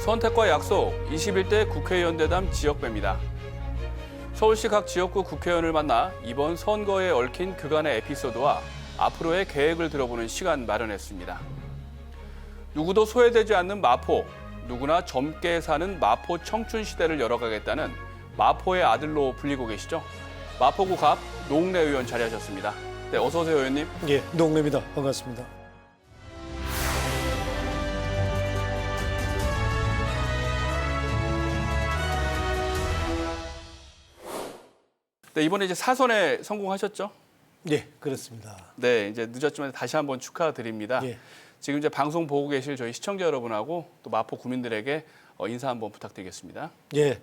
선택과 약속, 21대 국회의원대담 지역배입니다. 서울시 각 지역구 국회의원을 만나 이번 선거에 얽힌 그간의 에피소드와 앞으로의 계획을 들어보는 시간 마련했습니다. 누구도 소외되지 않는 마포, 누구나 젊게 사는 마포 청춘 시대를 열어가겠다는 마포의 아들로 불리고 계시죠? 마포구 갑 노웅래 의원 자리하셨습니다. 네, 어서 오세요, 의원님. 예, 노웅래입니다. 반갑습니다. 네, 이번에 이제 사선에 성공하셨죠? 예, 그렇습니다. 네, 이제 늦었지만 다시 한번 축하드립니다. 예. 지금 이제 방송 보고 계실 저희 시청자 여러분하고 또 마포 구민들에게 인사 한번 부탁드리겠습니다. 예,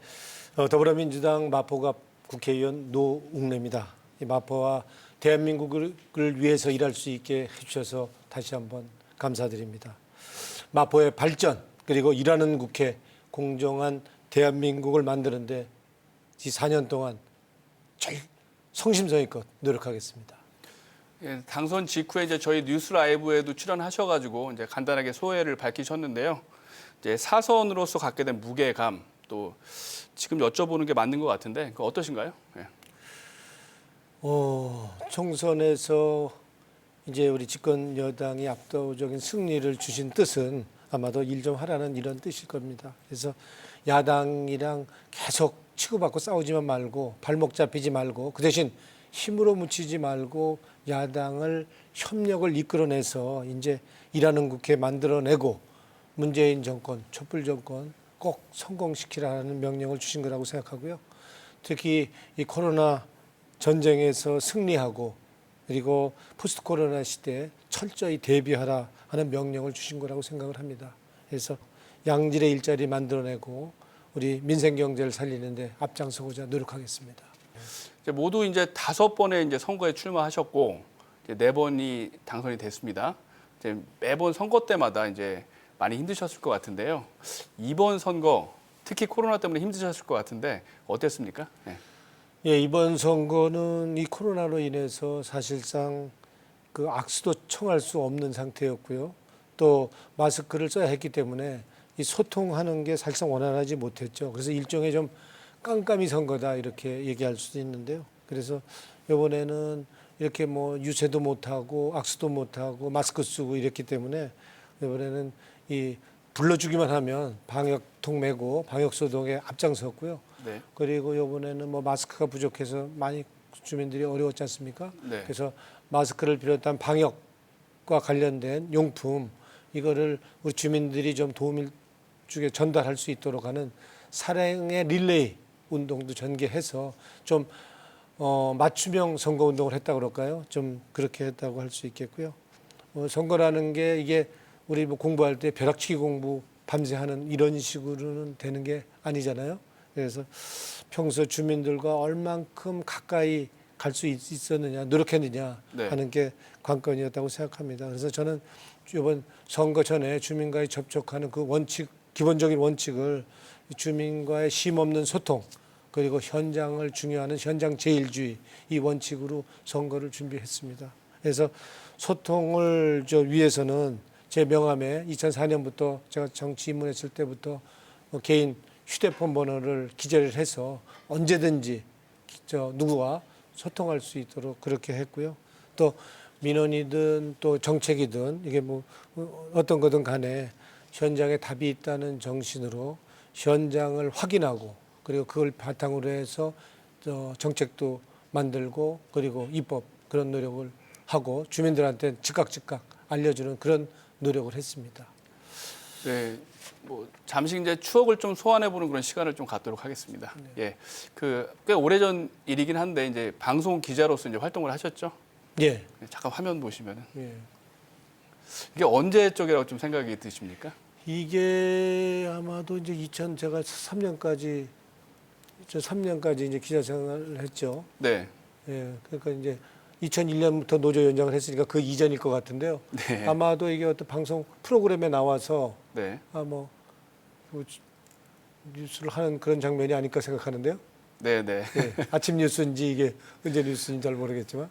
더불어민주당 마포갑 국회의원 노웅래입니다. 이 마포와 대한민국을 위해서 일할 수 있게 해주셔서 다시 한번 감사드립니다. 마포의 발전 그리고 일하는 국회, 공정한 대한민국을 만드는데 이 4년 동안 성심성의껏 노력하겠습니다. 예, 당선 직후에 이제 저희 뉴스 라이브에도 출연하셔가지고 이제 간단하게 소회를 밝히셨는데요. 이제 사선으로서 갖게 된 무게감 또 지금 여쭤보는 게 맞는 것 같은데 그거 어떠신가요? 예. 총선에서 이제 우리 집권 여당이 압도적인 승리를 주신 뜻은 아마도 일 좀 하라는 이런 뜻일 겁니다. 그래서 야당이랑 계속 치고받고 싸우지만 말고 발목 잡히지 말고 그 대신 힘으로 묻히지 말고 야당을 협력을 이끌어내서 이제 일하는 국회 만들어내고 문재인 정권, 촛불 정권 꼭 성공시키라는 명령을 주신 거라고 생각하고요. 특히 이 코로나 전쟁에서 승리하고 그리고 포스트 코로나 시대에 철저히 대비하라 하는 명령을 주신 거라고 생각을 합니다. 그래서 양질의 일자리 만들어내고 우리 민생 경제를 살리는데 앞장서고자 노력하겠습니다. 이제 모두 이제 5번의 이제 선거에 출마하셨고 이제 4번이 당선이 됐습니다. 이제 매번 선거 때마다 이제 많이 힘드셨을 것 같은데요. 이번 선거 특히 코로나 때문에 힘드셨을 것 같은데 어땠습니까? 네. 예, 이번 선거는 이 코로나로 인해서 사실상 그 악수도 청할 수 없는 상태였고요. 또 마스크를 써야 했기 때문에 이 소통하는 게 사실상 원활하지 못했죠. 그래서 일종의 좀 깜깜이 선거다 이렇게 얘기할 수도 있는데요. 그래서 이번에는 이렇게 뭐 유세도 못하고 악수도 못하고 마스크 쓰고 이랬기 때문에 이번에는 이 불러주기만 하면 방역통 메고 방역소독에 앞장섰고요. 네. 그리고 이번에는 뭐 마스크가 부족해서 많이 주민들이 어려웠지 않습니까? 네. 그래서 마스크를 비롯한 방역과 관련된 용품 이거를 우리 주민들이 좀 도움을 주게 전달할 수 있도록 하는 사랑의 릴레이 운동도 전개해서 좀 맞춤형 선거 운동을 했다 그럴까요? 좀 그렇게 했다고 할 수 있겠고요. 선거라는 게 이게 우리 뭐 공부할 때 벼락치기 공부 밤새 하는 이런 식으로는 되는 게 아니잖아요. 그래서 평소 주민들과 얼만큼 가까이 갈 수 있었느냐, 노력했느냐 네. 하는 게 관건이었다고 생각합니다. 그래서 저는 이번 선거 전에 주민과의 접촉하는 그 원칙, 기본적인 원칙을 주민과의 쉼없는 소통 그리고 현장을 중요하는 현장 제일주의 이 원칙으로 선거를 준비했습니다. 그래서 소통을 위해서는 제 명함에 2004년부터 제가 정치 입문했을 때부터 개인 휴대폰 번호를 기재를 해서 언제든지 누구와 소통할 수 있도록 그렇게 했고요. 또 민원이든 또 정책이든 이게 뭐 어떤 거든 간에 현장에 답이 있다는 정신으로 현장을 확인하고 그리고 그걸 바탕으로 해서 정책도 만들고 그리고 입법 그런 노력을 하고 주민들한테 즉각 알려주는 그런 노력을 했습니다. 네, 뭐 잠시 이제 추억을 좀 소환해보는 그런 시간을 좀 갖도록 하겠습니다. 네. 예, 꽤 오래전 일이긴 한데 이제 방송 기자로서 이제 활동을 하셨죠? 예. 잠깐 화면 보시면은 예. 이게 언제 쪽이라고 좀 생각이 드십니까? 이게 아마도 이제 제가 3년까지 이제 기자 생활을 했죠. 네. 예. 그러니까 이제 2001년부터 노조 연장을 했으니까 그 이전일 것 같은데요. 네. 아마도 이게 어떤 방송 프로그램에 나와서 네. 뭐 뉴스를 하는 그런 장면이 아닐까 생각하는데요. 네, 네. 예. 아침 뉴스인지 이게 언제 뉴스인지 잘 모르겠지만.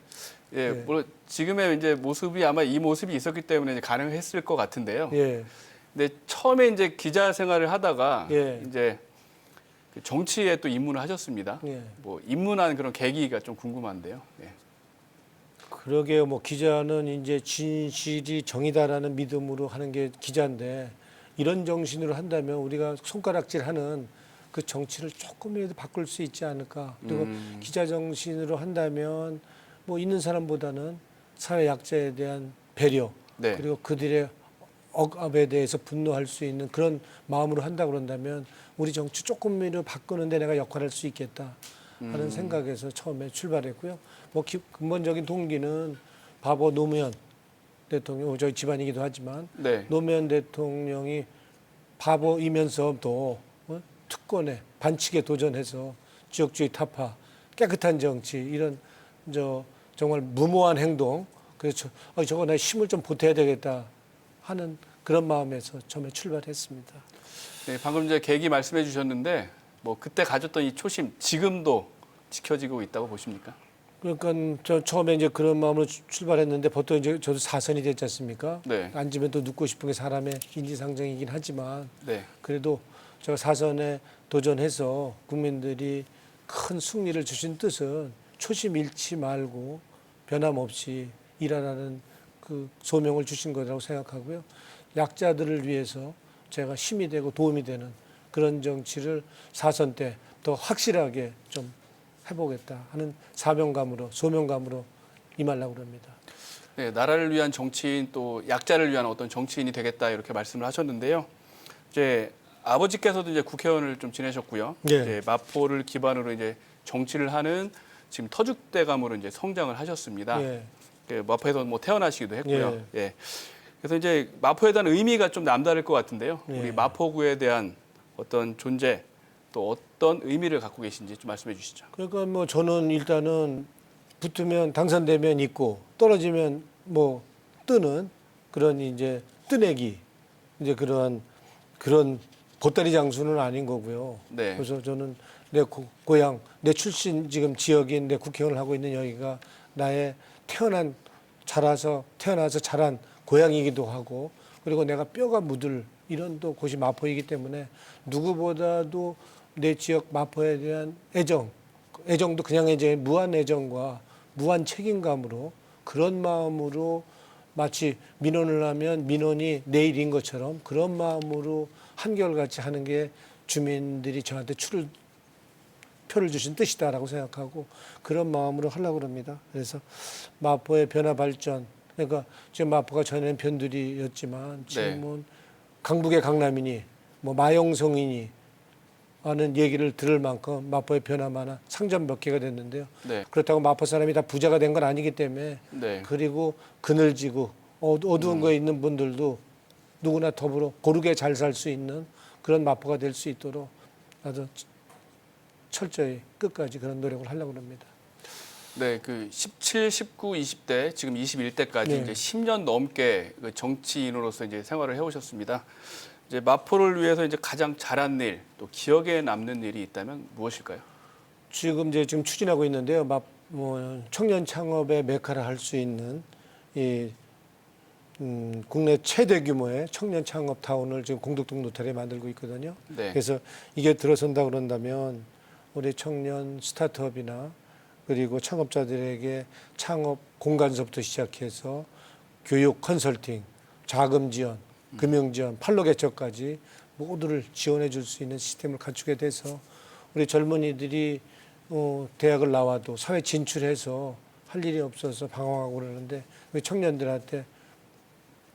예, 물론 지금의 이제 모습이 아마 이 모습이 있었기 때문에 이제 가능했을 것 같은데요. 예. 근데 처음에 이제 기자 생활을 하다가 예. 이제 그 정치에 또 입문을 하셨습니다. 예. 뭐 입문한 그런 계기가 좀 궁금한데요. 예. 그러게요. 뭐 기자는 이제 진실이 정의다라는 믿음으로 하는 게 기자인데 이런 정신으로 한다면 우리가 손가락질하는 그 정치를 조금이라도 바꿀 수 있지 않을까. 그리고 기자 정신으로 한다면 뭐 있는 사람보다는 사회 약자에 대한 배려 네. 그리고 그들의 억압에 대해서 분노할 수 있는 그런 마음으로 한다 그런다면 우리 정치 조금이라도 바꾸는데 내가 역할할 수 있겠다 하는 생각에서 처음에 출발했고요. 뭐 근본적인 동기는 바보 노무현 대통령, 저희 집안이기도 하지만 네. 노무현 대통령이 바보이면서도 특권에 반칙에 도전해서 지역주의 타파, 깨끗한 정치 이런 정말 무모한 행동 그래서 저거 내 힘을 좀 보태야 되겠다 하는 그런 마음에서 처음에 출발했습니다. 네, 방금 이제 계기 말씀해 주셨는데 뭐 그때 가졌던 이 초심 지금도 지켜지고 있다고 보십니까? 그러니까 저 처음에 이제 그런 마음으로 출발했는데 보통 이제 저도 사선이 됐지 않습니까? 네. 앉으면 또 눕고 싶은 게 사람의 인지상정이긴 하지만 네. 그래도 제가 사선에 도전해서 국민들이 큰 승리를 주신 뜻은 초심 잃지 말고 변함없이 일하라는 그 소명을 주신 거라고 생각하고요. 약자들을 위해서 제가 힘이 되고 도움이 되는 그런 정치를 사선 때 더 확실하게 좀 해보겠다 하는 사명감으로 소명감으로 임하려고 합니다. 네, 나라를 위한 정치인 또 약자를 위한 어떤 정치인이 되겠다 이렇게 말씀을 하셨는데요. 이제 아버지께서도 이제 국회의원을 좀 지내셨고요. 네. 이제 마포를 기반으로 이제 정치를 하는 지금 터줏대감으로 이제 성장을 하셨습니다. 예. 마포에서 뭐 태어나시기도 했고요. 예. 예. 그래서 이제 마포에 대한 의미가 좀 남다를 것 같은데요. 예. 우리 마포구에 대한 어떤 존재 또 어떤 의미를 갖고 계신지 좀 말씀해 주시죠. 그러니까 뭐 저는 일단은 붙으면 당선되면 있고 떨어지면 뭐 뜨는 그런 이제 뜨내기 이제 그런 보따리 장수는 아닌 거고요. 네. 그래서 저는 내 고향, 내 출신 지금 지역인 내 국회의원을 하고 있는 여기가 나의 태어나서 자란 고향이기도 하고 그리고 내가 뼈가 묻을 이런 또 곳이 마포이기 때문에 누구보다도 내 지역 마포에 대한 애정도 그냥 이제 무한 애정과 무한 책임감으로 그런 마음으로 마치 민원을 하면 민원이 내일인 것처럼 그런 마음으로 한결같이 하는 게 주민들이 저한테 표를 주신 뜻이다라고 생각하고 그런 마음으로 하려고 합니다. 그래서 마포의 변화 발전 그러니까 지금 마포가 전에는 변두리였지만 지금은 강북의 강남이니 뭐 마용성이니 하는 얘기를 들을 만큼 마포의 변화만 상점 몇 개가 됐는데요. 네. 그렇다고 마포 사람이 다 부자가 된 건 아니기 때문에 네. 그리고 그늘지고 어두운 거에 있는 분들도 누구나 더불어 고르게 잘 살 수 있는 그런 마포가 될 수 있도록 아주 철저히 끝까지 그런 노력을 하려고 합니다. 네, 그 17, 19, 20대 지금 21대까지 네. 이제 10년 넘게 그 정치인으로서 이제 생활을 해오셨습니다. 이제 마포를 위해서 이제 가장 잘한 일, 또 기억에 남는 일이 있다면 무엇일까요? 지금 추진하고 있는데요. 청년 창업의 메카를 할 수 있는 국내 최대 규모의 청년 창업 타운을 지금 공덕동 노탈에 만들고 있거든요. 네. 그래서 이게 들어선다 그런다면 우리 청년 스타트업이나 그리고 창업자들에게 창업 공간서부터 시작해서 교육 컨설팅, 자금 지원, 금융 지원, 판로 개척까지 모두를 지원해 줄 수 있는 시스템을 갖추게 돼서 우리 젊은이들이 대학을 나와도 사회 진출해서 할 일이 없어서 방황하고 그러는데 우리 청년들한테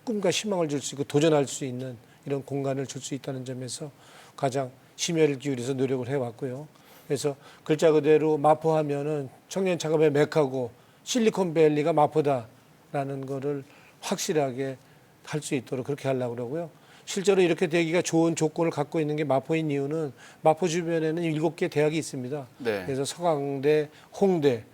꿈과 희망을 줄 수 있고 도전할 수 있는 이런 공간을 줄 수 있다는 점에서 가장 심혈을 기울여서 노력을 해왔고요. 그래서 글자 그대로 마포하면은 청년 창업의 메카고 실리콘밸리가 마포다라는 거를 확실하게 할 수 있도록 그렇게 하려고 그러고요. 실제로 이렇게 되기가 좋은 조건을 갖고 있는 게 마포인 이유는 마포 주변에는 7개 대학이 있습니다. 네. 그래서 서강대, 홍대,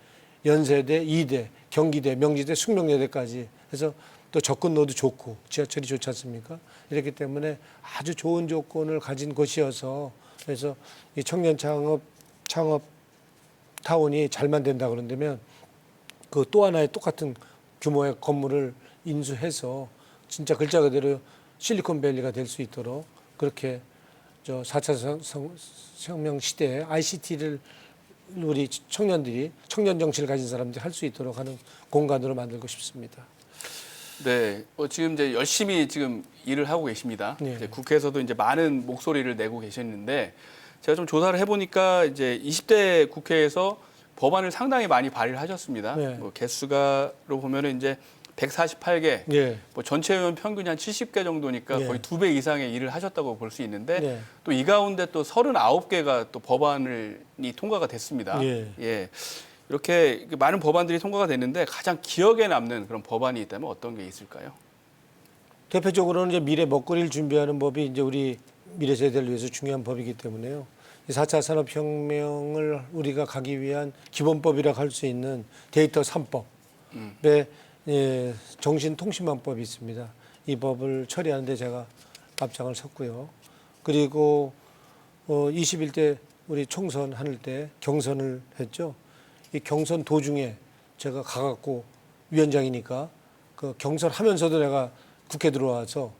연세대, 이대, 경기대, 명지대, 숙명여대까지 그래서 또 접근로도 좋고 지하철이 좋지 않습니까? 이렇기 때문에 아주 좋은 조건을 가진 곳이어서 그래서 이 청년 창업 타운이 잘만 된다 그런다면 그 또 하나의 똑같은 규모의 건물을 인수해서 진짜 글자 그대로 실리콘밸리가 될 수 있도록 그렇게 4차 혁명 시대에 ICT를 우리 청년들이 청년 정신을 가진 사람들이 할 수 있도록 하는 공간으로 만들고 싶습니다. 네, 지금 이제 열심히 지금 일을 하고 계십니다. 네. 이제 국회에서도 이제 많은 목소리를 내고 계셨는데 제가 좀 조사를 해보니까 이제 20대 국회에서 법안을 상당히 많이 발의를 하셨습니다. 네. 뭐 개수가로 보면은 이제 148개, 네. 뭐 전체 의원 평균이 한 70개 정도니까 네. 거의 2배 이상의 일을 하셨다고 볼 수 있는데 네. 또 이 가운데 또 39개가 또 법안이 통과가 됐습니다. 네. 예. 이렇게 많은 법안들이 통과가 됐는데 가장 기억에 남는 그런 법안이 있다면 어떤 게 있을까요? 대표적으로는 이제 미래 먹거리를 준비하는 법이 이제 우리 미래 세대를 위해서 중요한 법이기 때문에요. 이 4차 산업혁명을 우리가 가기 위한 기본법이라고 할 수 있는 데이터 3법의 정신통신망법이 있습니다. 이 법을 처리하는데 제가 앞장을 섰고요. 그리고 21대 우리 총선 할 때 경선을 했죠. 이 경선 도중에 제가 가갖고 위원장이니까 그 경선하면서도 내가 국회 들어와서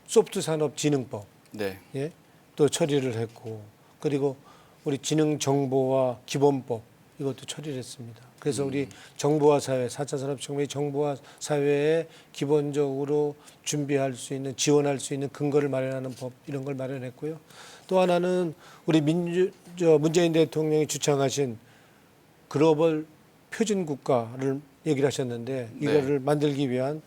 소프트산업진흥법 네. 예? 또 처리를 했고 그리고 우리 지능정보화 기본법 이것도 처리를 했습니다. 그래서 우리 정보화 사회, 4차 산업혁명의 정보화 사회에 기본적으로 준비할 수 있는 지원할 수 있는 근거를 마련하는 법 이런 걸 마련했고요. 또 하나는 우리 문재인 대통령이 주창하신 글로벌 표준 국가를 얘기를 하셨는데 이거를 만들기 위한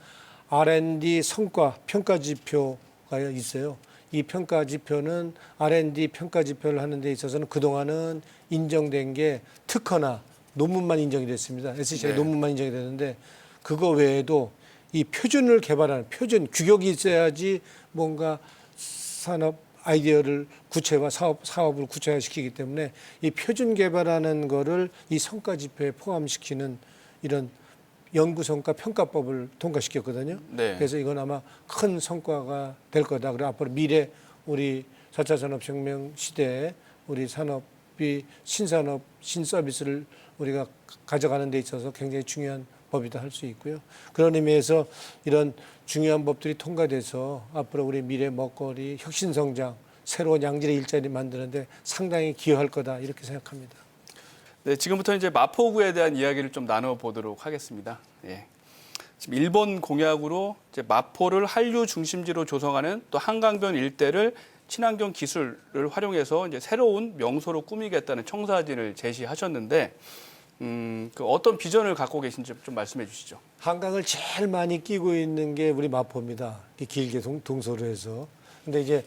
R&D 성과 평가 지표가 있어요. 이 평가 지표는 R&D 평가 지표를 하는 데 있어서는 그동안은 인정된 게 특허나 논문만 인정이 됐습니다. SCI 논문만 인정이 됐는데 그거 외에도 이 표준을 개발하는 표준 규격이 있어야지 뭔가 산업 아이디어를 구체화 사업을 구체화시키기 때문에 이 표준 개발하는 거를 이 성과 지표에 포함시키는 이런 연구성과 평가법을 통과시켰거든요. 네. 그래서 이건 아마 큰 성과가 될 거다. 그리고 앞으로 미래 우리 4차 산업혁명 시대에 우리 산업이 신산업, 신서비스를 우리가 가져가는 데 있어서 굉장히 중요한 법이다 할 수 있고요. 그런 의미에서 이런 중요한 법들이 통과돼서 앞으로 우리 미래 먹거리, 혁신성장, 새로운 양질의 일자리 만드는데 상당히 기여할 거다 이렇게 생각합니다. 네, 지금부터 이제 마포구에 대한 이야기를 좀 나눠보도록 하겠습니다. 예. 지금 일본 공약으로 이제 마포를 한류 중심지로 조성하는 또 한강변 일대를 친환경 기술을 활용해서 이제 새로운 명소로 꾸미겠다는 청사진을 제시하셨는데, 그 어떤 비전을 갖고 계신지 좀 말씀해 주시죠. 한강을 제일 많이 끼고 있는 게 우리 마포입니다. 길게 동서로 해서. 근데 이제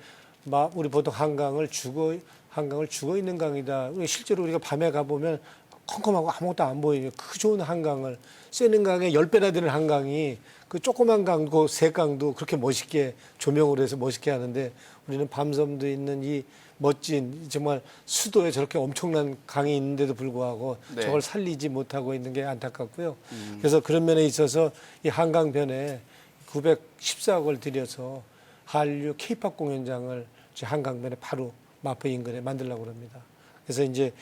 우리 보통 한강을 죽어 있는 강이다. 실제로 우리가 밤에 가보면 컴컴하고 아무것도 안 보이는 그 좋은 한강을 쇠는 강에 10배나 되는 한강이 그 조그만 강도 새강도 그렇게 멋있게 조명을 해서 멋있게 하는데 우리는 밤섬도 있는 이 멋진 정말 수도에 저렇게 엄청난 강이 있는데도 불구하고 네. 저걸 살리지 못하고 있는 게 안타깝고요. 그래서 그런 면에 있어서 이 한강변에 914억을 들여서 한류 K-팝 공연장을 한강변에 바로 마포 인근에 만들려고 합니다. 그래서 이제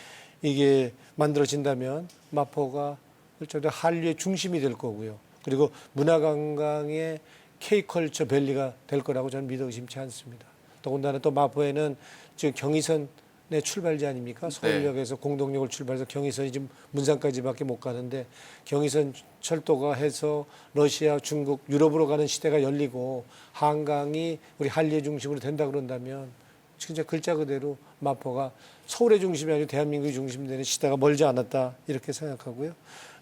이게 만들어진다면 마포가 실제로 한류의 중심이 될 거고요. 그리고 문화관광의 K컬처 밸리가 될 거라고 저는 믿어 의심치 않습니다. 더군다나 또 마포에는 지금 경의선의 출발지 아닙니까? 서울역에서 공동역을 출발해서 경의선이 지금 문산까지밖에 못 가는데 경의선 철도가 해서 러시아, 중국, 유럽으로 가는 시대가 열리고 한강이 우리 한류의 중심으로 된다 그런다면 진짜 글자 그대로 마포가 서울의 중심이 아니고 대한민국의 중심이 되는 시대가 멀지 않았다 이렇게 생각하고요.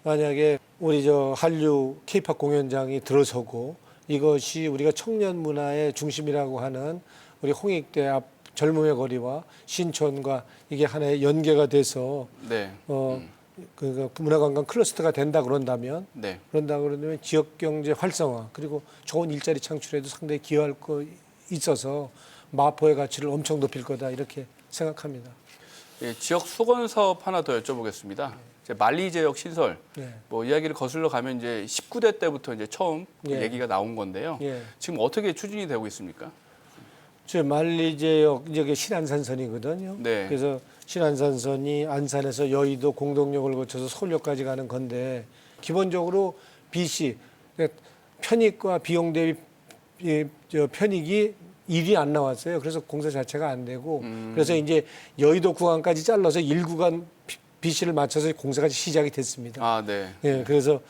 만약에 우리 한류 K-팝 공연장이 들어서고 이것이 우리가 청년 문화의 중심이라고 하는 우리 홍익대 앞 젊음의 거리와 신촌과 이게 하나의 연계가 돼서 네. 그 문화관광 클러스터가 된다 그런다면 그러면 지역 경제 활성화 그리고 좋은 일자리 창출에도 상당히 기여할 거 있어서 마포의 가치를 엄청 높일 거다 이렇게 생각합니다. 예, 지역 수건 사업 하나 더 여쭤보겠습니다. 이제 만리 지역 신설 뭐 이야기를 거슬러 가면 이제 19대 때부터 이제 처음 얘기가 나온 건데요. 지금 어떻게 추진이 되고 있습니까? 저 만리 지역 이제 신안산선이거든요. 그래서 신안산선이 안산에서 여의도 공동역을 거쳐서 서울역까지 가는 건데 기본적으로 BC 편익과 비용 대비 편익이 일이 안 나왔어요. 그래서 공사 자체가 안 되고 그래서 이제 여의도 구간까지 잘라서 1구간 BC를 맞춰서 공사가 시작이 됐습니다. 아, 네. 예, 그래서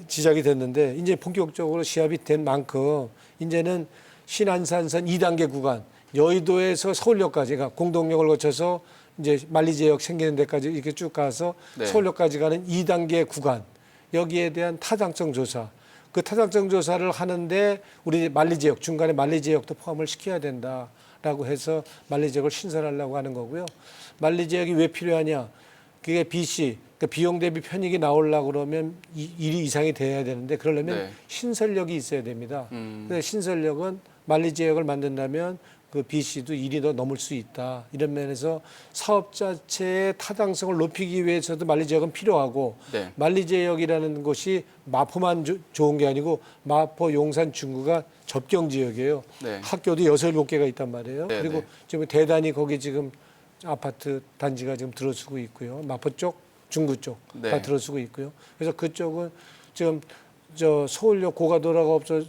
시작이 됐는데 이제 본격적으로 시합이 된 만큼 이제는 신안산선 2단계 구간 여의도에서 서울역까지 가 공동역을 거쳐서 이제 만리제역 생기는 데까지 이렇게 쭉 가서 네. 서울역까지 가는 2단계 구간 여기에 대한 타당성 조사 그 타당성 조사를 하는데 우리 만리제역 중간에 만리제역도 포함을 시켜야 된다라고 해서 만리제역을 신설하려고 하는 거고요. 만리제역이 왜 필요하냐? 그게 BC 그러니까 비용 대비 편익이 나오려고 그러면 1위 이상이 돼야 되는데 그러려면 네. 신설력이 있어야 됩니다. 근데 신설력은 만리제역을 만든다면 그 BC도 1이 더 넘을 수 있다. 이런 면에서 사업 자체의 타당성을 높이기 위해서도 만리제역은 필요하고 네. 만리제역이라는 곳이 마포만 좋은 게 아니고 마포, 용산, 중구가 접경 지역이에요. 네. 학교도 6, 7개가 있단 말이에요. 네, 그리고 네. 지금 대단히 거기 지금 아파트 단지가 지금 들어서고 있고요. 마포 쪽, 중구 쪽 다 네. 들어서고 있고요. 그래서 그쪽은 지금 저 서울역 고가도로가 없어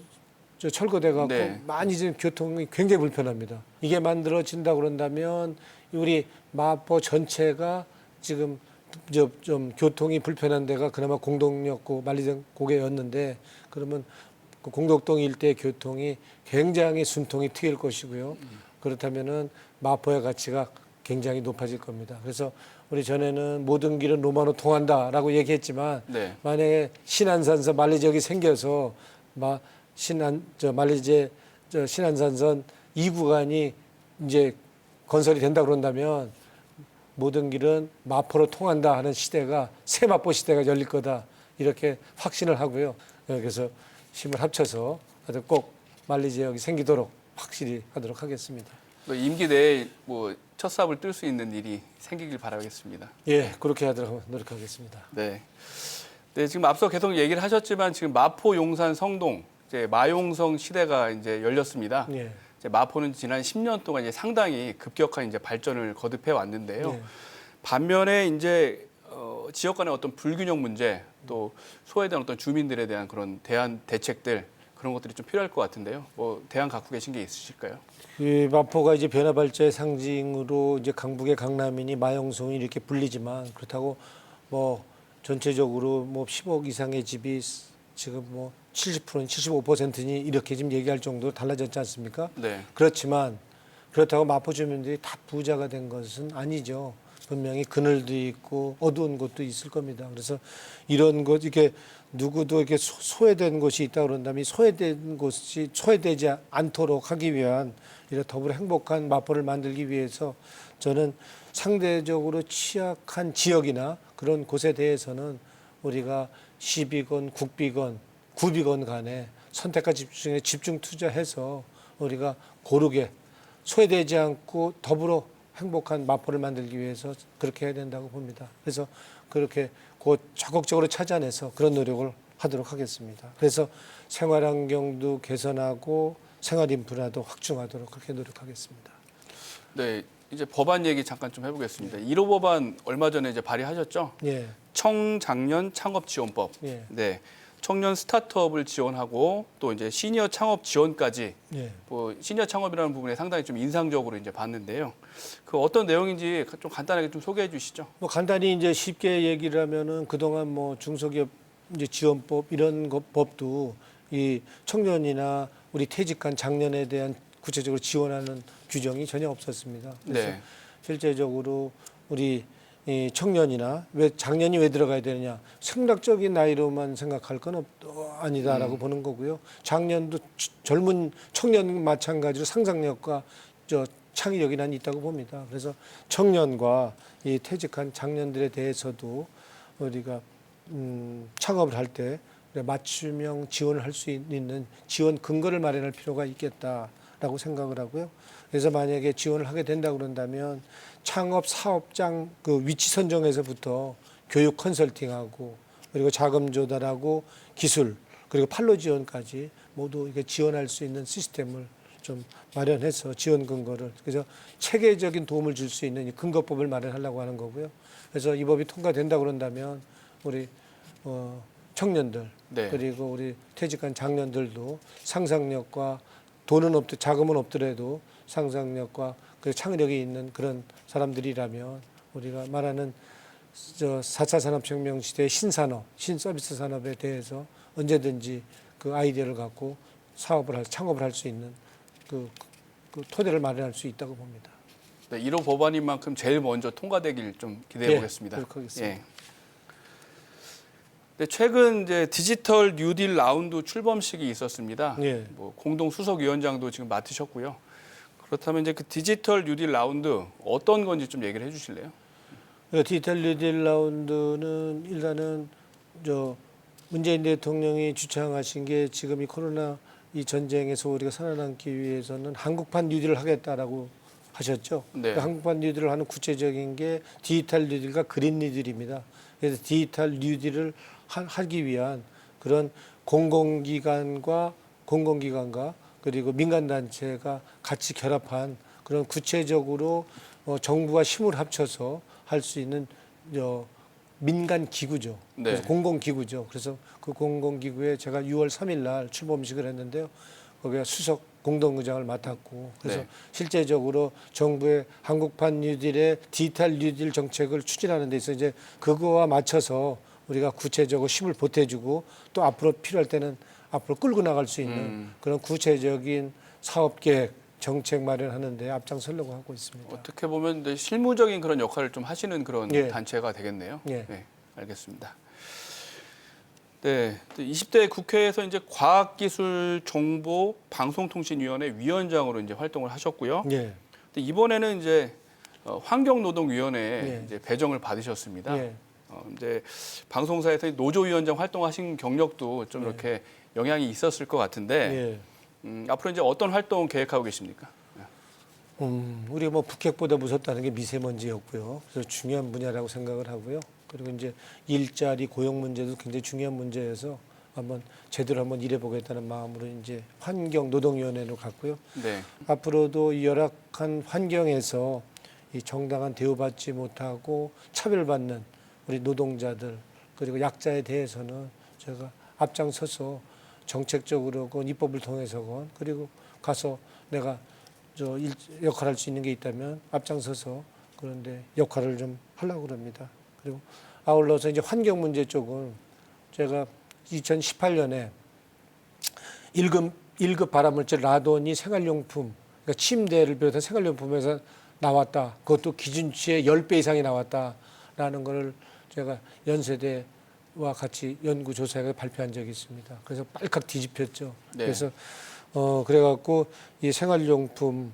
저 철거돼 갖고 네. 많이 지금 교통이 굉장히 불편합니다. 이게 만들어진다 그런다면 우리 마포 전체가 지금 좀 교통이 불편한 데가 그나마 공동역고 만리장 고개였는데 그러면 그 공덕동 일대 교통이 굉장히 숨통이 트일 것이고요. 그렇다면은 마포의 가치가 굉장히 높아질 겁니다. 그래서 우리 전에는 모든 길은 로마로 통한다라고 얘기했지만 네. 만약에 신안산선 만리지역이 생겨서 신안산선 2구간이 이제 건설이 된다 그런다면 모든 길은 마포로 통한다 하는 시대가 새 마포 시대가 열릴 거다 이렇게 확신을 하고요. 그래서 힘을 합쳐서 꼭 만리지역이 생기도록 확실히 하도록 하겠습니다. 임기 내에 뭐 첫 삽을 뜰 수 있는 일이 생기길 바라겠습니다. 예, 그렇게 하도록 노력하겠습니다. 네. 네, 지금 앞서 계속 얘기를 하셨지만 지금 마포, 용산, 성동 이제 마용성 시대가 이제 열렸습니다. 예. 이제 마포는 지난 10년 동안 이제 상당히 급격한 이제 발전을 거듭해 왔는데요. 예. 반면에 이제 지역 간의 어떤 불균형 문제 또 소외된 어떤 주민들에 대한 그런 대책들 그런 것들이 좀 필요할 것 같은데요. 뭐 대안 갖고 계신 게 있으실까요? 이 마포가 이제 변화 발전의 상징으로 이제 강북의 강남이니 마용성이 이렇게 불리지만 그렇다고 뭐 전체적으로 뭐 10억 이상의 집이 지금 뭐 70%니 75%니 이렇게 지금 얘기할 정도로 달라졌지 않습니까? 네. 그렇지만 그렇다고 마포 주민들이 다 부자가 된 것은 아니죠. 분명히 그늘도 있고 어두운 곳도 있을 겁니다. 그래서 이런 것 이렇게 누구도 이렇게 소외된 곳이 있다 그런다면 소외된 곳이 소외되지 않도록 하기 위한 이런 더불어 행복한 마포를 만들기 위해서 저는 상대적으로 취약한 지역이나 그런 곳에 대해서는 우리가 시비건 국비건 구비건 간에 선택과 집중에 집중 투자해서 우리가 고르게 소외되지 않고 더불어 행복한 마포를 만들기 위해서 그렇게 해야 된다고 봅니다. 그래서 그렇게 곧 적극적으로 찾아내서 그런 노력을 하도록 하겠습니다. 그래서 생활 환경도 개선하고 생활 인프라도 확충하도록 그렇게 노력하겠습니다. 네. 이제 법안 얘기 잠깐 좀 해보겠습니다. 1호 법안 얼마 전에 이제 발의하셨죠? 예, 청장년 창업 지원법. 예, 네. 청년 스타트업을 지원하고 또 이제 시니어 창업 지원까지 예. 뭐 시니어 창업이라는 부분에 상당히 좀 인상적으로 이제 봤는데요. 그 어떤 내용인지 좀 간단하게 좀 소개해 주시죠. 뭐 간단히 이제 쉽게 얘기를 하면은 그동안 뭐 중소기업 이제 지원법 이런 법도 이 청년이나 우리 퇴직한 장년에 대한 구체적으로 지원하는 규정이 전혀 없었습니다. 그래서 네. 실제적으로 우리 이 청년이나 왜 장년이 왜 들어가야 되느냐 생략적인 나이로만 생각할 건 아니다라고 보는 거고요. 장년도 젊은 청년 마찬가지로 상상력과 창의력이 난 있다고 봅니다. 그래서 청년과 이 퇴직한 장년들에 대해서도 우리가 창업을 할 때 맞춤형 지원을 할 수 있는 지원 근거를 마련할 필요가 있겠다라고 생각을 하고요. 그래서 만약에 지원을 하게 된다 그런다면 창업 사업장 그 위치 선정에서부터 교육 컨설팅하고 그리고 자금 조달하고 기술 그리고 판로 지원까지 모두 이게 지원할 수 있는 시스템을 좀 마련해서 지원 근거를 그래서 체계적인 도움을 줄 수 있는 이 근거법을 마련하려고 하는 거고요. 그래서 이 법이 통과된다 그런다면 우리 청년들 네. 그리고 우리 퇴직한 장년들도 상상력과 돈은 자금은 없더라도 상상력과 그 창의력이 있는 그런 사람들이라면 우리가 말하는 4차 산업혁명 시대의 신산업, 신서비스 산업에 대해서 언제든지 그 아이디어를 갖고 창업을 할 수 있는 그 토대를 마련할 수 있다고 봅니다. 네, 1호 법안인 만큼 제일 먼저 통과되길 좀 기대해 보겠습니다. 그렇게 하겠습니다. 네, 최근 이제 디지털 뉴딜 라운드 출범식이 있었습니다. 예. 뭐 공동 수석위원장도 지금 맡으셨고요. 그렇다면 이제 그 디지털 뉴딜 라운드 어떤 건지 좀 얘기를 해주실래요? 디지털 뉴딜 라운드는 일단은 문재인 대통령이 주창하신 게 지금 이 코로나 이 전쟁에서 우리가 살아남기 위해서는 한국판 뉴딜을 하겠다라고 하셨죠. 네. 그 한국판 뉴딜을 하는 구체적인 게 디지털 뉴딜과 그린 뉴딜입니다. 그래서 디지털 뉴딜을 하기 위한 그런 공공기관과 그리고 민간단체가 같이 결합한 그런 구체적으로 정부와 힘을 합쳐서 할 수 있는 민간 기구죠. 네. 그래서 공공기구죠. 그래서 그 공공기구에 제가 6월 3일 날 출범식을 했는데요. 거기에 수석 공동의장을 맡았고 그래서 네. 실제적으로 정부의 한국판 뉴딜의 디지털 뉴딜 정책을 추진하는 데 있어서 이제 그거와 맞춰서 우리가 구체적으로 힘을 보태주고 또 앞으로 필요할 때는 앞으로 끌고 나갈 수 있는 그런 구체적인 사업 계획, 정책 마련하는 데 앞장서려고 하고 있습니다. 어떻게 보면 이제 실무적인 그런 역할을 좀 하시는 그런 예. 단체가 되겠네요. 예. 네, 알겠습니다. 네, 20대 국회에서 이제 과학기술정보방송통신위원회 위원장으로 이제 활동을 하셨고요. 예. 근데 이번에는 이제 환경노동위원회에 예. 이제 배정을 받으셨습니다. 예. 이제 방송사에서 노조위원장 활동하신 경력도 좀 예. 이렇게 영향이 있었을 것 같은데 앞으로 이제 어떤 활동 계획하고 계십니까? 우리가 뭐 북핵보다 무섭다는 게 미세먼지였고요. 그래서 중요한 분야라고 생각을 하고요. 그리고 이제 일자리 고용 문제도 굉장히 중요한 문제여서 제대로 한번 일해보겠다는 마음으로 이제 환경노동위원회로 갔고요. 네. 앞으로도 이 열악한 환경에서 이 정당한 대우받지 못하고 차별받는 우리 노동자들 그리고 약자에 대해서는 제가 앞장서서 정책적으로건 입법을 통해서건 그리고 가서 내가 역할할 수 있는 게 있다면 앞장서서 그런데 역할을 좀 하려고 합니다. 그리고 아울러서 이제 환경 문제 쪽은 제가 2018년에 1급 발암물질 라돈이 생활용품, 그러니까 침대를 비롯한 생활용품에서 나왔다. 그것도 기준치의 10배 이상이 나왔다라는 걸 제가 연세대와 같이 연구조사에 발표한 적이 있습니다. 그래서 빨갛 뒤집혔죠. 네. 그래서 그래갖고 이 생활용품의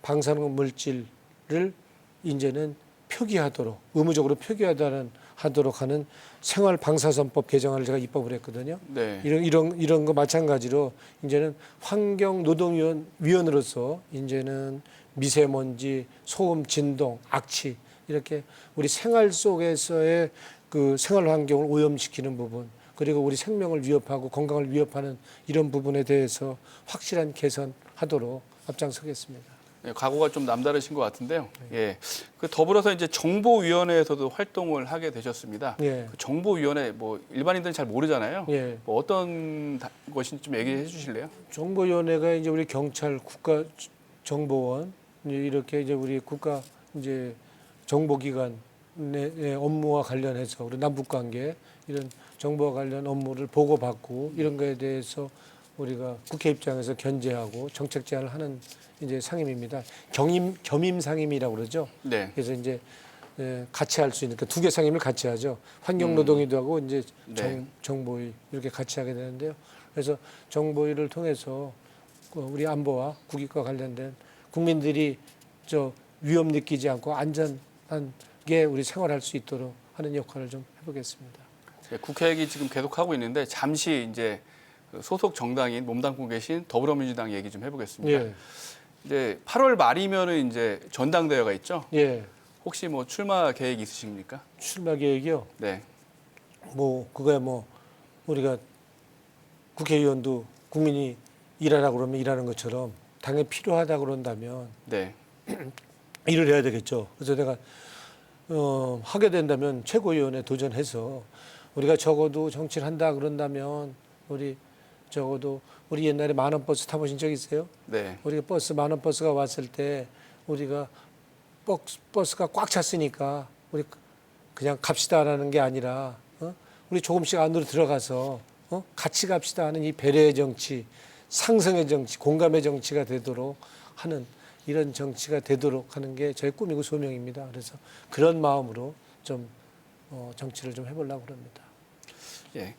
방사능 물질을 이제는 표기하도록 의무적으로 표기하도록 하는 생활방사선법 개정안을 제가 입법을 했거든요. 네. 이런 거 마찬가지로 이제는 환경노동위원으로서 이제는 미세먼지, 소음, 진동, 악취 이렇게 우리 생활 속에서의 그 생활 환경을 오염시키는 부분 그리고 우리 생명을 위협하고 건강을 위협하는 이런 부분에 대해서 확실한 개선하도록 앞장서겠습니다. 네, 각오가 좀 남다르신 것 같은데요. 예. 그 더불어서 이제 정보위원회에서도 활동을 하게 되셨습니다. 예. 그 정보위원회 뭐 일반인들은 잘 모르잖아요. 예. 뭐 어떤 것인지 좀 얘기해 주실래요? 정보위원회가 이제 우리 경찰, 국가정보원 이렇게 이제 우리 국가 이제 정보기관의 업무와 관련해서 우리 남북관계 이런 정보와 관련 업무를 보고받고 이런 거에 대해서 우리가 국회 입장에서 견제하고 정책 제안을 하는 이제 상임입니다. 겸임 상임이라고 그러죠. 네. 그래서 이제 같이 할 수 있는 두 개 상임을 같이 하죠. 환경노동위도 하고 이제 네. 정보위 이렇게 같이 하게 되는데요. 그래서 정보위를 통해서 우리 안보와 국익과 관련된 국민들이 위험 느끼지 않고 안전한 게 우리 생활할 수 있도록 하는 역할을 좀 해보겠습니다. 네, 국회 얘기 지금 계속 하고 있는데 잠시 이제 소속 정당인 몸담고 계신 더불어민주당 얘기 좀 해보겠습니다. 예. 이제 8월 말이면은 이제 전당대회가 있죠. 예. 혹시 뭐 출마 계획 있으십니까? 출마 계획이요. 네. 그거야 우리가 국회의원도 국민이 일하라고 그러면 일하는 것처럼 당연히 필요하다고 그런다면 네. 일을 해야 되겠죠. 그래서 내가 하게 된다면 최고위원회 도전해서 우리가 적어도 정치를 한다 그런다면 우리 적어도 우리 옛날에 만원 버스 타보신 적 있어요? 네. 우리가 버스 만원 버스가 왔을 때 우리가 버스가 꽉 찼으니까 우리 그냥 갑시다라는 게 아니라 우리 조금씩 안으로 들어가서 같이 갑시다 하는 이 배려의 정치, 상승의 정치, 공감의 정치가 되도록 하는 이런 정치가 되도록 하는 게 저의 꿈이고 소명입니다. 그래서 그런 마음으로 좀 정치를 좀 해보려고 합니다. 예.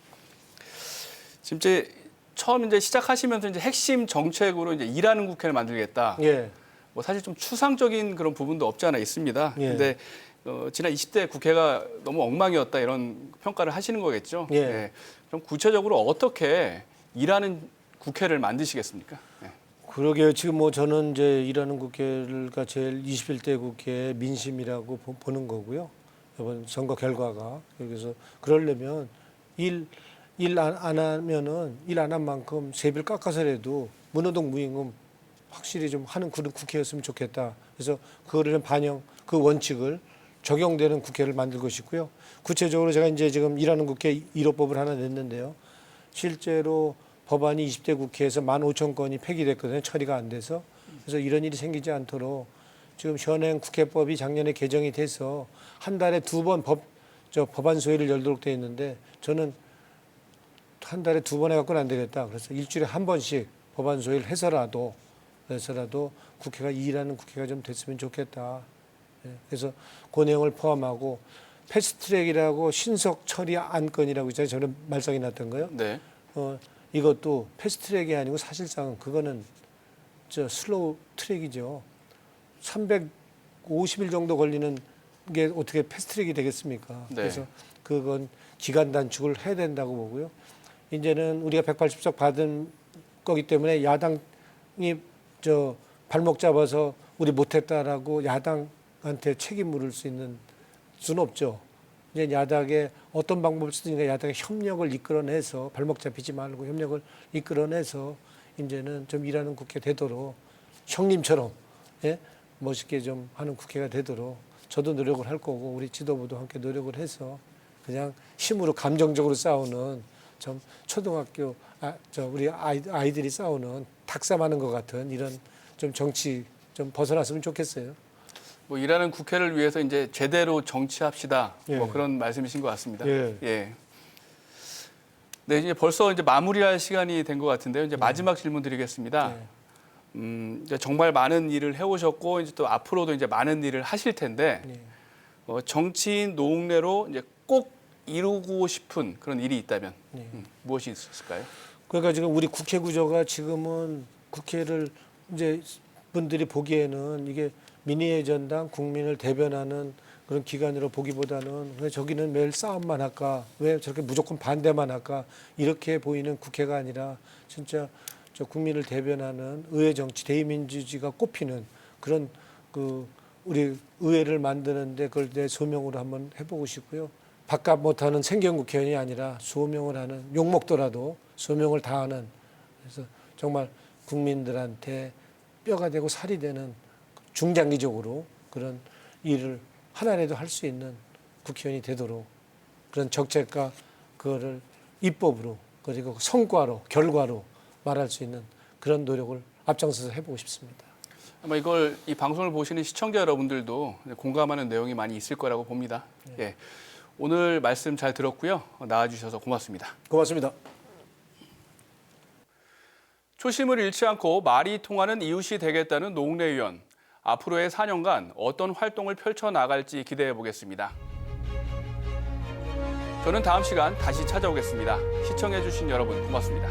지금 처음 시작하시면서 핵심 정책으로 일하는 국회를 만들겠다. 예. 뭐 사실 좀 추상적인 그런 부분도 없지 않아 있습니다. 예. 근데 지난 20대 국회가 너무 엉망이었다 이런 평가를 하시는 거겠죠. 예. 예. 그럼 구체적으로 어떻게 일하는 국회를 만드시겠습니까? 예. 그러게요. 지금 뭐 저는 이제 일하는 국회가 제일 21대 국회 민심이라고 보는 거고요. 이번 선거 결과가. 그래서 그러려면 일 안 하면은 일 안 한 만큼 세비를 깎아서라도 무노동 무임금 확실히 좀 하는 그런 국회였으면 좋겠다. 그래서 그거를 반영, 그 원칙을 적용되는 국회를 만들고 싶고요. 구체적으로 제가 이제 지금 일하는 국회 1호법을 하나 냈는데요. 실제로 법안이 20대 국회에서 15,000건이 폐기됐거든요. 처리가 안 돼서. 그래서 이런 일이 생기지 않도록 지금 현행 국회법이 작년에 개정이 돼서 한 달에 2번 법안 소위를 열도록 되어 있는데 저는 한 달에 2번 해갖고는 안 되겠다. 그래서 일주일에 한 번씩 법안 소위를 해서라도 국회가 일하는 국회가 좀 됐으면 좋겠다. 그래서 그 내용을 포함하고 패스트트랙이라고 신속 처리 안건이라고 있잖아요. 저는 말썽이 났던 거요. 네. 이것도 패스트트랙이 아니고 사실상 그거는 슬로우 트랙이죠. 350일 정도 걸리는 게 어떻게 패스트트랙이 되겠습니까? 네. 그래서 그건 기간 단축을 해야 된다고 보고요. 이제는 우리가 180석 받은 거기 때문에 야당이 발목 잡아서 우리 못했다라고 야당한테 책임 물을 수 있는 수는 없죠. 이제 야당에 어떤 방법을 쓰든가 야당의 협력을 이끌어내서 발목 잡히지 말고 협력을 이끌어내서 이제는 좀 일하는 국회 되도록 형님처럼 멋있게 좀 하는 국회가 되도록 저도 노력을 할 거고 우리 지도부도 함께 노력을 해서 그냥 힘으로 감정적으로 싸우는 좀 초등학교 우리 아이들이 싸우는 닭싸움하는 것 같은 이런 좀 정치 좀 벗어났으면 좋겠어요. 뭐 일하는 국회를 위해서 이제 제대로 정치합시다. 예. 뭐 그런 말씀이신 것 같습니다. 예. 예. 네, 이제 벌써 마무리할 시간이 된 것 같은데요. 이제 마지막 질문 드리겠습니다. 이제 정말 많은 일을 해오셨고 이제 또 앞으로도 이제 많은 일을 하실 텐데 정치인 노웅래로 이제 꼭 이루고 싶은 그런 일이 있다면 무엇이 있을까요? 그러니까 지금 우리 국회 구조가 지금은 국회를 이제 분들이 보기에는 이게 민의의 전당, 국민을 대변하는 그런 기관으로 보기보다는 왜 저기는 매일 싸움만 할까? 왜 저렇게 무조건 반대만 할까? 이렇게 보이는 국회가 아니라 진짜 저 국민을 대변하는 의회 정치, 대의민주주의가 꼽히는 그런 우리 의회를 만드는데 그걸 내 소명으로 한번 해보고 싶고요. 바깥 못하는 생경 국회의원이 아니라 소명을 하는 욕먹더라도 소명을 다하는 그래서 정말 국민들한테 뼈가 되고 살이 되는 중장기적으로 그런 일을 하나라도 할 수 있는 국회의원이 되도록 그런 정책과 그거를 입법으로 그리고 성과로 결과로 말할 수 있는 그런 노력을 앞장서서 해보고 싶습니다. 아마 이 방송을 보시는 시청자 여러분들도 공감하는 내용이 많이 있을 거라고 봅니다. 예. 오늘 말씀 잘 들었고요. 나와주셔서 고맙습니다. 고맙습니다. 초심을 잃지 않고 말이 통하는 이웃이 되겠다는 노웅래 의원. 앞으로의 4년간 어떤 활동을 펼쳐나갈지 기대해 보겠습니다. 저는 다음 시간 다시 찾아오겠습니다. 시청해 주신 여러분 고맙습니다.